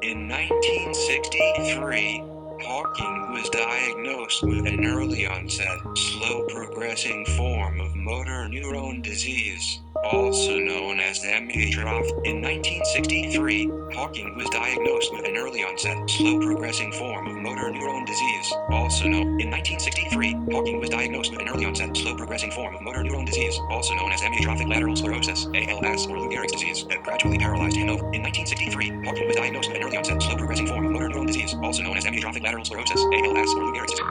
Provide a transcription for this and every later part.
In 1963, Hawking was diagnosed with an early-onset, slow-progressing form of motor neuron disease, also known as amyotrophy. In 1963, Hawking was diagnosed with an early-onset, slow-progressing form of motor neuron disease, also known. In 1963, Hawking was diagnosed with an early-onset, slow-progressing form of motor neuron disease, also known as amyotrophic lateral sclerosis (ALS) or Lou Gehrig's disease, that gradually paralyzed him. In 1963, Hawking was diagnosed with an early-onset, slow-progressing form of motor neuron disease, also known as amyotrophic lateral sclerosis (ALS) or Lou Gehrig's disease.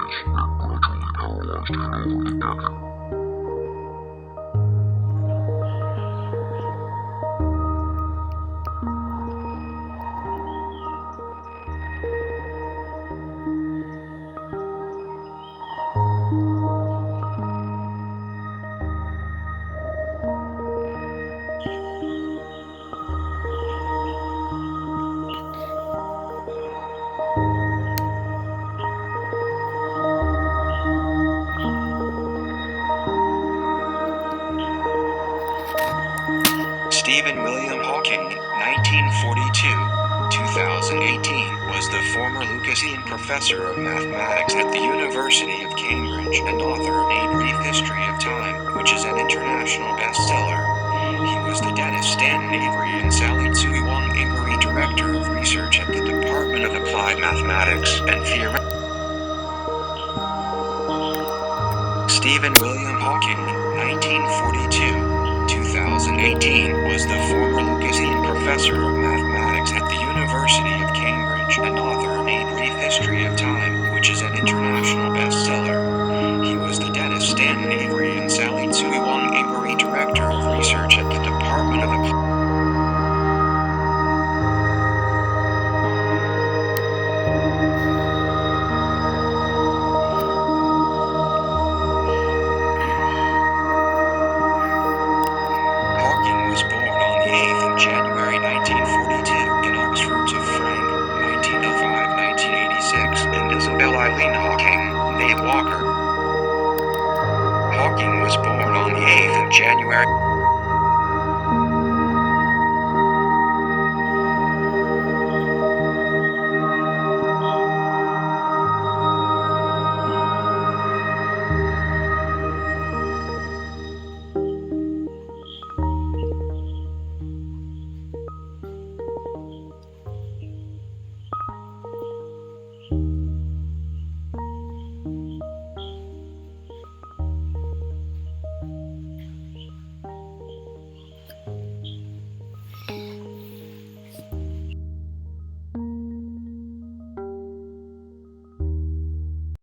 Stephen William Hawking, 1942-2018, was the former Lucasian professor of mathematics at the University of Cambridge and author of A Brief History of Time, which is an international bestseller. He was the Dennis Stanton Avery and Sally Tsui Wang Inquiry Director of Research at the Department of Applied Mathematics and Theoretical. Stephen William Hawking, 1942-2018, was the former Lucasian professor of mathematics at the University of Cambridge and author of A Brief History of Time, which is an international bestseller. He was the Dennis Stanton Avery and Sally Tsui Wang Inquiry Director of Research at the Department of Applied. January 1942 in Oxford to Frank, 1905-1986, and Isabel Eileen Hawking, née Walker. Hawking was born on the 8th of January